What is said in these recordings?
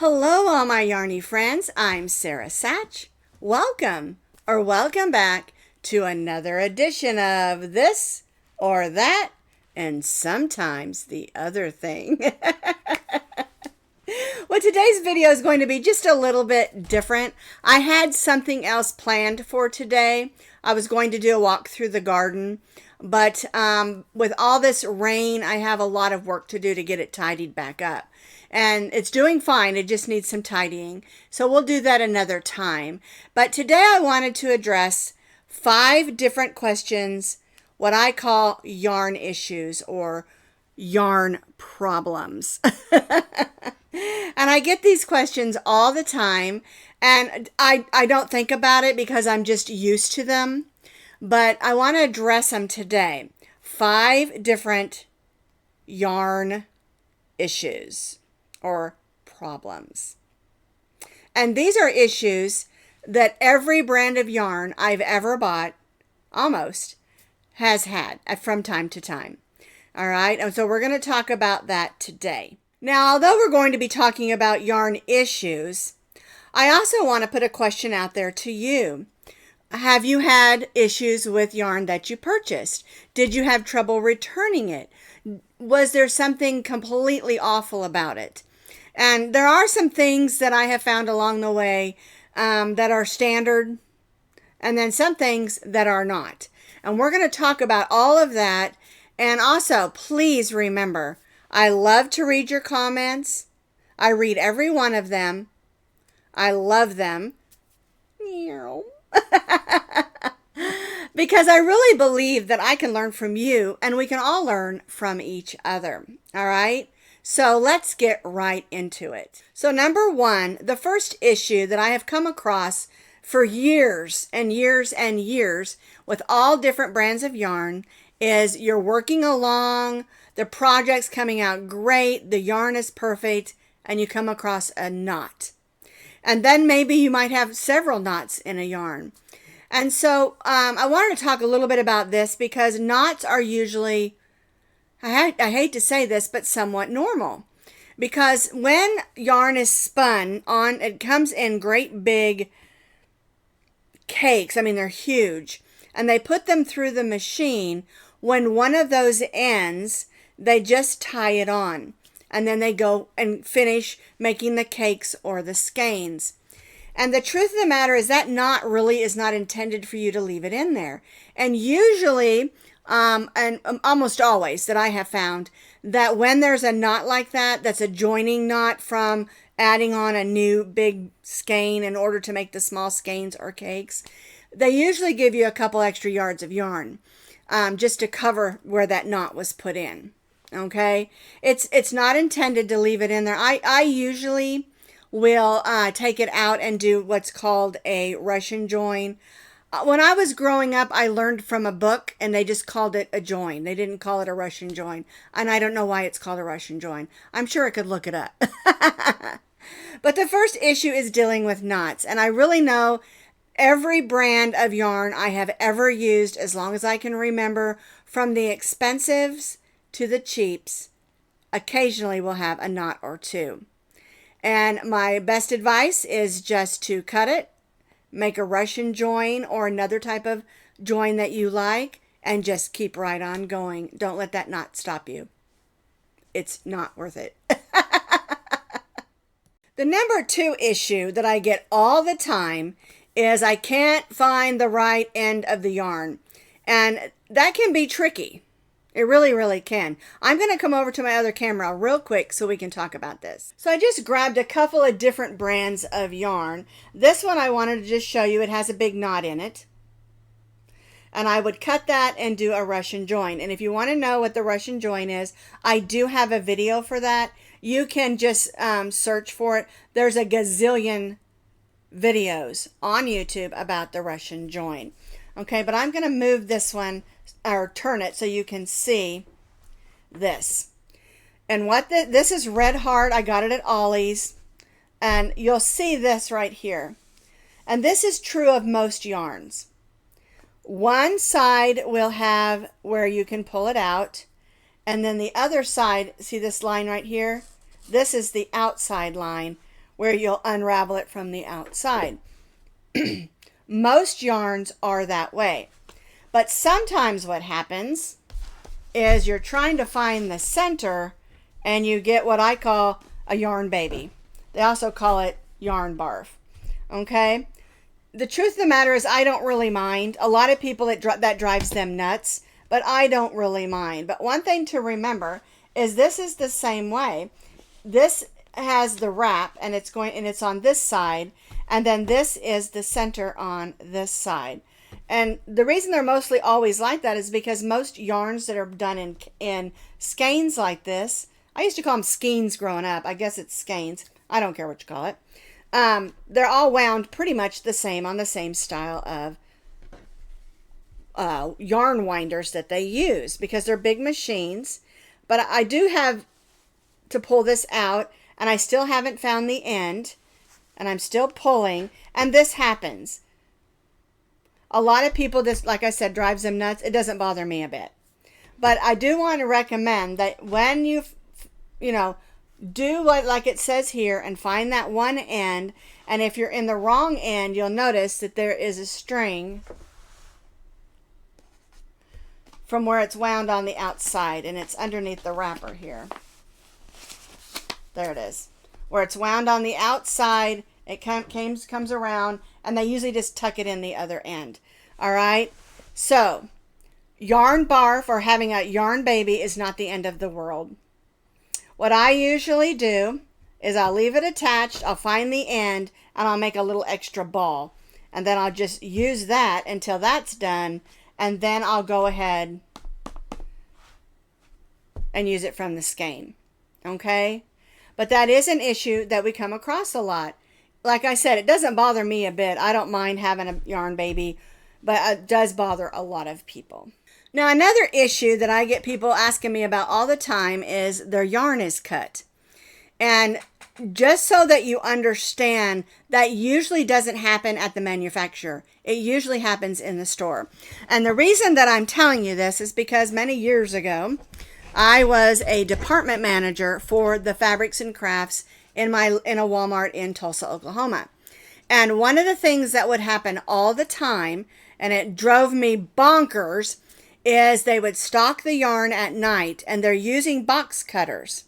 Hello, all my yarny friends. I'm Sara Sach. Welcome or welcome back to another edition of This or That and Sometimes the Other Thing. Well, today's video is going to be just a little bit different. I had something else planned for today. I was going to do a walk through the garden, but with all this rain, I have a lot of work to do to get it tidied back up. And it's doing fine. It just needs some tidying. So we'll do that another time. But today I wanted to address 5 different questions, what I call yarn issues or yarn problems. And I get these questions all the time, and I don't think about it because I'm just used to them. But I want to address them today. 5 different yarn issues or problems. And these are issues that every brand of yarn I've ever bought, almost, has had from time to time. All right, and so we're going to talk about that today. Now, although we're going to be talking about yarn issues, I also want to put a question out there to you. Have you had issues with yarn that you purchased? Did you have trouble returning it? Was there something completely awful about it? And there are some things that I have found along the way that are standard, and then some things that are not. And we're going to talk about all of that. And also, please remember, I love to read your comments. I read every one of them. I love them. Because I really believe that I can learn from you and we can all learn from each other. All right? So let's get right into it. So number 1, the first issue that I have come across for years and years and years with all different brands of yarn is you're working along, the project's coming out great, the yarn is perfect, and you come across a knot. And then maybe you might have several knots in a yarn. And so I wanted to talk a little bit about this because knots are usually, I hate to say this, but somewhat normal. Because when yarn is spun on, it comes in great big cakes. I mean, they're huge. And they put them through the machine. When one of those ends, they just tie it on. And then they go and finish making the cakes or the skeins. And the truth of the matter is that knot really is not intended for you to leave it in there. And usually, and almost always that I have found, that when there's a knot like that, that's a joining knot from adding on a new big skein in order to make the small skeins or cakes, they usually give you a couple extra yards of yarn just to cover where that knot was put in. Okay? It's not intended to leave it in there. I usually will take it out and do what's called a Russian join. When I was growing up, I learned from a book, and they just called it a join. They didn't call it a Russian join, and I don't know why it's called a Russian join. I'm sure I could look it up. But the first issue is dealing with knots, and I really know every brand of yarn I have ever used, as long as I can remember, from the expensives to the cheaps, occasionally will have a knot or two. And my best advice is just to cut it, make a Russian join or another type of join that you like, and just keep right on going. Don't let that knot stop you. It's not worth it. The number 2 issue that I get all the time is I can't find the right end of the yarn. And that can be tricky. It really, really can. I'm going to come over to my other camera real quick so we can talk about this. So I just grabbed a couple of different brands of yarn. This one I wanted to just show you. It has a big knot in it. And I would cut that and do a Russian join. And if you want to know what the Russian join is, I do have a video for that. You can just search for it. There's a gazillion videos on YouTube about the Russian join. Okay, but I'm going to move this one or turn it so you can see this. And what this is Red Heart. I got it at Ollie's, and you'll see this right here. And this is true of most yarns. One side will have where you can pull it out, and then the other side, see this line right here? This is the outside line where you'll unravel it from the outside. Most yarns are that way. But sometimes what happens is you're trying to find the center and you get what I call a yarn baby. They also call it yarn barf. Okay? The truth of the matter is I don't really mind. A lot of people that drives them nuts, but I don't really mind. But one thing to remember is this is the same way. This has the wrap and it's on this side, and then this is the center on this side. And the reason they're mostly always like that is because most yarns that are done in skeins like this, I used to call them skeins growing up. I guess it's skeins. I don't care what you call it. They're all wound pretty much the same on the same style of yarn winders that they use because they're big machines. But I do have to pull this out, and I still haven't found the end, and I'm still pulling, and this happens. A lot of people, this, like I said, drives them nuts. It doesn't bother me a bit. But I do want to recommend that when you do like it says here and find that one end, and if you're in the wrong end, you'll notice that there is a string from where it's wound on the outside, and it's underneath the wrapper here. There it is. Where it's wound on the outside, it comes around, and they usually just tuck it in the other end. All right? So, yarn barf or having a yarn baby is not the end of the world. What I usually do is I'll leave it attached, I'll find the end, and I'll make a little extra ball. And then I'll just use that until that's done, and then I'll go ahead and use it from the skein. Okay? But that is an issue that we come across a lot. Like I said, it doesn't bother me a bit. I don't mind having a yarn baby, but it does bother a lot of people. Now, another issue that I get people asking me about all the time is their yarn is cut. And just so that you understand, that usually doesn't happen at the manufacturer. It usually happens in the store. And the reason that I'm telling you this is because many years ago, I was a department manager for the fabrics and crafts in a Walmart in Tulsa, Oklahoma. And one of the things that would happen all the time, and it drove me bonkers, is they would stock the yarn at night, and they're using box cutters,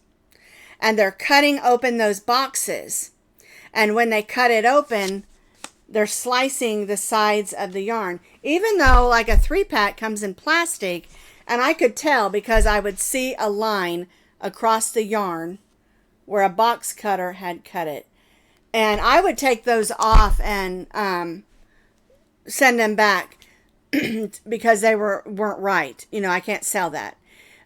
and they're cutting open those boxes. And when they cut it open, they're slicing the sides of the yarn, even though like a 3-pack comes in plastic. And I could tell because I would see a line across the yarn where a box cutter had cut it. And I would take those off and send them back because they weren't right. You know, I can't sell that.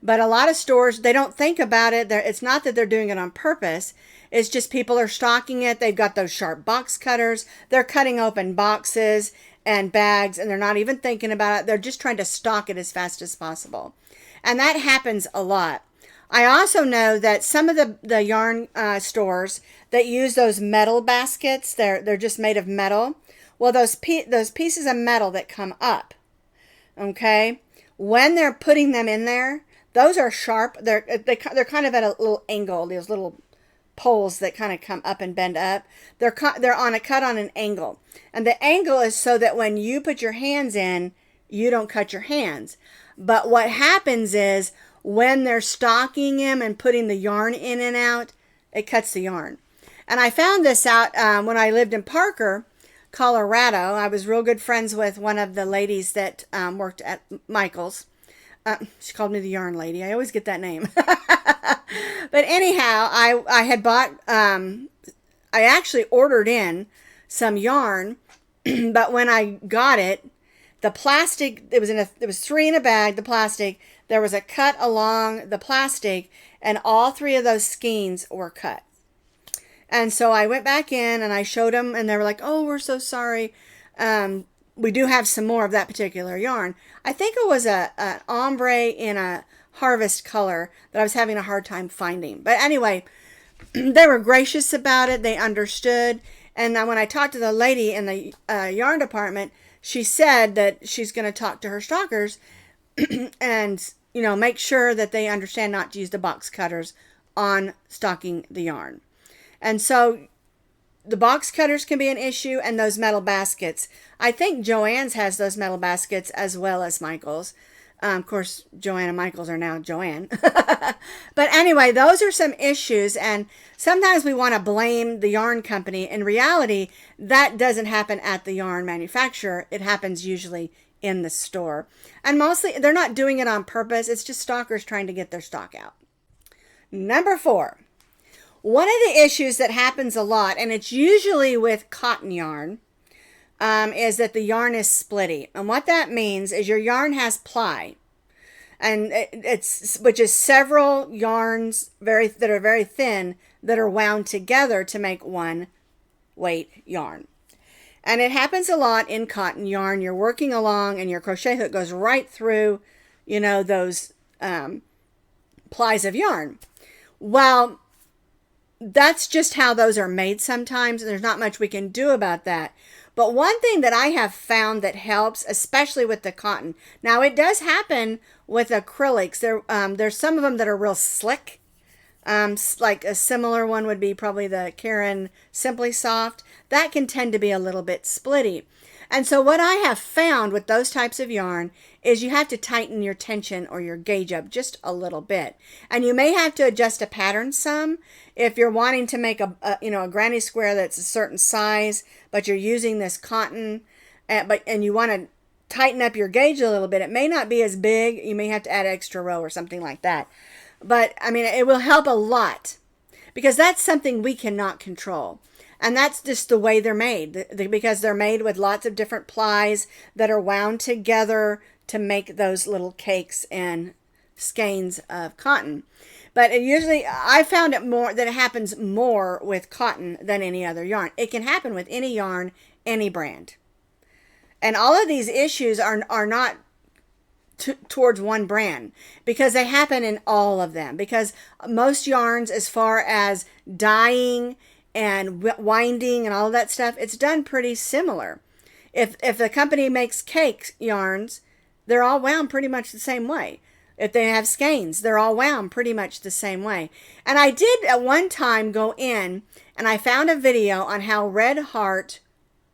But a lot of stores, they don't think about it. It's not that they're doing it on purpose. It's just people are stocking it. They've got those sharp box cutters. They're cutting open boxes and bags, and they're not even thinking about it. They're just trying to stock it as fast as possible. And that happens a lot. I also know that some of the yarn stores that use those metal baskets, they're just made of metal. Well, those pieces of metal that come up, okay, when they're putting them in there, those are sharp. They're kind of at a little angle. These little poles that kind of come up and bend up. They're cut on an angle, and the angle is so that when you put your hands in, you don't cut your hands. But what happens is when they're stocking them and putting the yarn in and out, it cuts the yarn. And I found this out when I lived in Parker, Colorado. I was real good friends with one of the ladies that worked at Michael's. She called me the yarn lady. I always get that name. But anyhow, I had bought, I actually ordered in some yarn, but when I got it, the plastic, there was 3 in a bag, the plastic, there was a cut along the plastic, and all 3 of those skeins were cut. And so I went back in and I showed them, and they were like, "Oh, we're so sorry. We do have some more of that particular yarn." I think it was an ombre in a harvest color that I was having a hard time finding. But anyway, they were gracious about it. They understood. And then when I talked to the lady in the yarn department, she said that she's going to talk to her stockers and, make sure that they understand not to use the box cutters on stocking the yarn. And so the box cutters can be an issue, and those metal baskets. I think Joann's has those metal baskets as well as Michael's. Of course, Joann and Michael's are now Joann. But anyway, those are some issues, and sometimes we want to blame the yarn company. In reality, that doesn't happen at the yarn manufacturer. It happens usually in the store. And mostly, they're not doing it on purpose. It's just stockers trying to get their stock out. Number 4. One of the issues that happens a lot, and it's usually with cotton yarn, is that the yarn is splitty. And what that means is your yarn has ply, and which is several yarns that are very thin that are wound together to make one weight yarn. And it happens a lot in cotton yarn. You're working along and your crochet hook goes right through, those plies of yarn. Well, that's just how those are made sometimes, and there's not much we can do about that. But one thing that I have found that helps, especially with the cotton, now it does happen with acrylics. There's some of them that are real slick. Like a similar one would be probably the Karen Simply Soft. That can tend to be a little bit splitty. And so what I have found with those types of yarn is you have to tighten your tension or your gauge up just a little bit. And you may have to adjust a pattern some. If you're wanting to make a granny square that's a certain size, but you're using this cotton, and you want to tighten up your gauge a little bit, it may not be as big. You may have to add an extra row or something like that. But, I mean, it will help a lot because that's something we cannot control. And that's just the way they're made, because they're made with lots of different plies that are wound together to make those little cakes and skeins of cotton. But I found that it happens more with cotton than any other yarn. It can happen with any yarn, any brand. And all of these issues are not towards one brand, because they happen in all of them. Because most yarns, as far as dyeing and winding and all of that stuff, it's done pretty similar. If the company makes cake yarns, they're all wound pretty much the same way. If they have skeins, they're all wound pretty much the same way. And I did at one time go in and I found a video on how Red Heart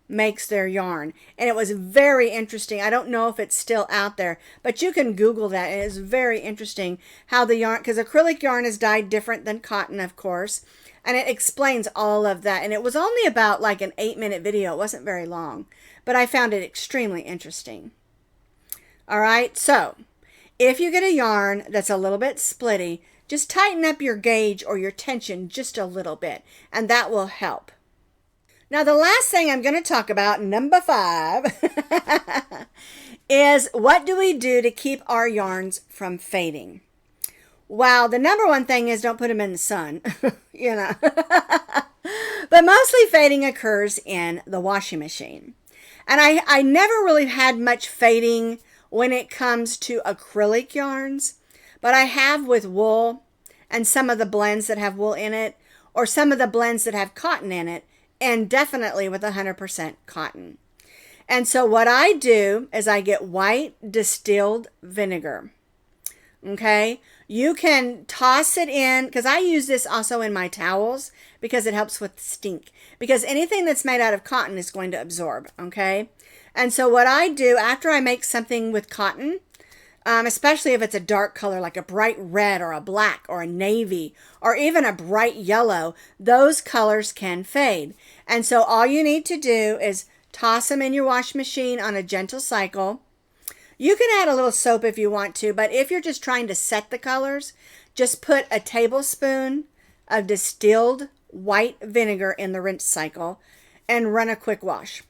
makes their yarn, and it was very interesting. I don't know if it's still out there, but you can Google that, and it's very interesting how the yarn, because acrylic yarn is dyed different than cotton, of course, and it explains all of that. And it was only about like an 8-minute video. It wasn't very long, but I found it extremely interesting. All right, so if you get a yarn that's a little bit splitty, just tighten up your gauge or your tension just a little bit, and that will help. Now, the last thing I'm going to talk about, number 5, is what do we do to keep our yarns from fading? Well, the number one thing is don't put them in the sun, But mostly fading occurs in the washing machine. And I never really had much fading when it comes to acrylic yarns, but I have with wool and some of the blends that have wool in it, or some of the blends that have cotton in it, and definitely with 100% cotton. And so what I do is I get white distilled vinegar. Okay, you can toss it in, because I use this also in my towels because it helps with stink, because anything that's made out of cotton is going to absorb. Okay, and so what I do after I make something with cotton, especially if it's a dark color like a bright red or a black or a navy or even a bright yellow, those colors can fade. And so all you need to do is toss them in your wash machine on a gentle cycle. You can add a little soap if you want to, but if you're just trying to set the colors, just put a tablespoon of distilled white vinegar in the rinse cycle and run a quick wash.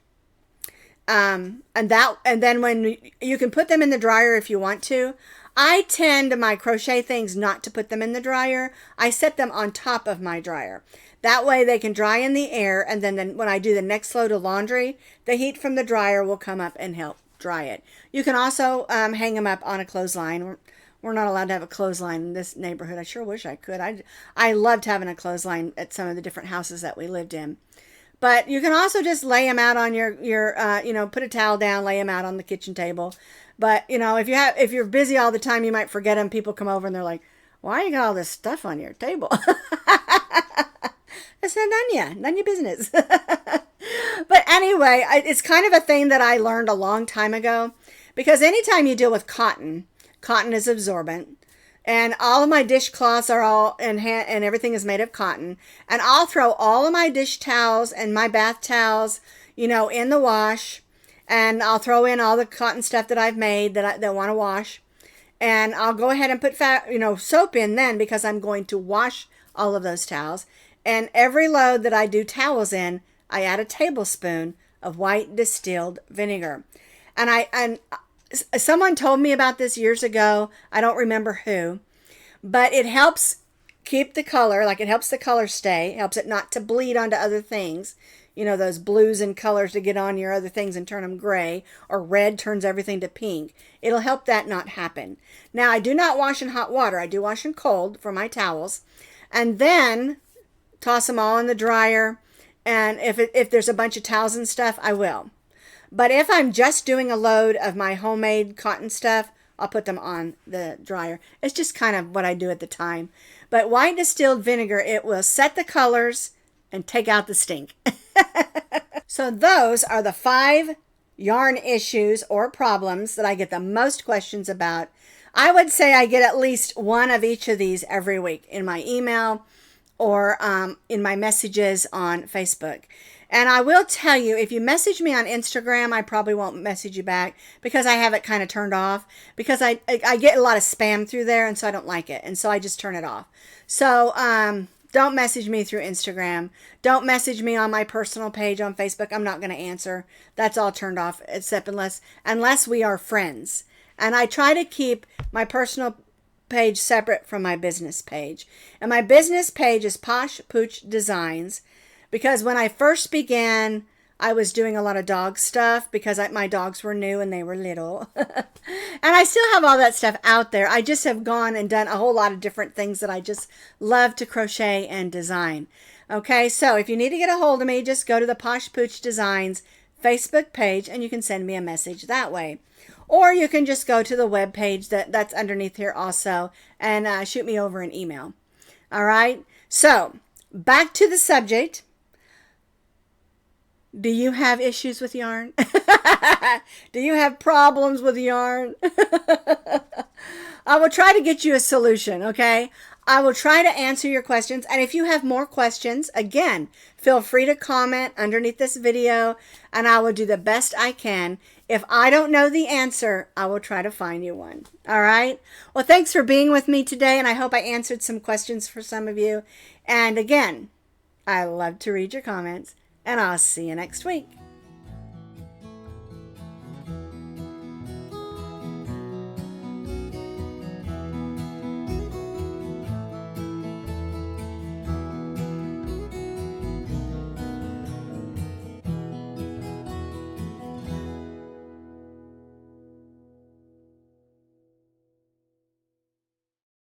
And then when you can put them in the dryer if you want to. I tend, my crochet things, not to put them in the dryer. I set them on top of my dryer. That way they can dry in the air, and then when I do the next load of laundry, the heat from the dryer will come up and help dry it. You can also hang them up on a clothesline. We're not allowed to have a clothesline in this neighborhood. I sure wish I could. I loved having a clothesline at some of the different houses that we lived in. But you can also just lay them out on your put a towel down, lay them out on the kitchen table. But, if you're busy all the time, you might forget them. People come over and they're like, why you got all this stuff on your table? It's none your business. But anyway, it's kind of a thing that I learned a long time ago, because anytime you deal with cotton, cotton is absorbent. And all of my dishcloths are all and everything is made of cotton. And I'll throw all of my dish towels and my bath towels, in the wash. And I'll throw in all the cotton stuff that I've made that want to wash. And I'll go ahead and put soap in then, because I'm going to wash all of those towels. And every load that I do towels in, I add a tablespoon of white distilled vinegar. And someone told me about this years ago. I don't remember who, but it helps keep the color, like it helps the color stay, helps it not to bleed onto other things. Those blues and colors to get on your other things and turn them gray, or red turns everything to pink. It'll help that not happen. Now, I do not wash in hot water. I do wash in cold for my towels, and then toss them all in the dryer. And if there's a bunch of towels and stuff, I will. But if I'm just doing a load of my homemade cotton stuff, I'll put them on the dryer. It's just kind of what I do at the time. But white distilled vinegar, it will set the colors and take out the stink. So those are the 5 yarn issues or problems that I get the most questions about. I would say I get at least one of each of these every week in my email or in my messages on Facebook. And I will tell you, if you message me on Instagram, I probably won't message you back, because I have it kind of turned off, because I get a lot of spam through there, and so I don't like it. And so I just turn it off. So don't message me through Instagram. Don't message me on my personal page on Facebook. I'm not going to answer. That's all turned off, except unless we are friends. And I try to keep my personal page separate from my business page. And my business page is Posh Pooch Designs, because when I first began, I was doing a lot of dog stuff, because my dogs were new and they were little. And I still have all that stuff out there. I just have gone and done a whole lot of different things that I just love to crochet and design. Okay, so if you need to get a hold of me, just go to the Posh Pooch Designs Facebook page and you can send me a message that way. Or you can just go to the web page that's underneath here also and shoot me over an email. All right, so back to the subject. Do you have issues with yarn? Do you have problems with yarn? I will try to get you a solution, okay? I will try to answer your questions. And if you have more questions, again, feel free to comment underneath this video, and I will do the best I can. If I don't know the answer, I will try to find you one. All right? Well, thanks for being with me today, and I hope I answered some questions for some of you. And again, I love to read your comments. And I'll see you next week.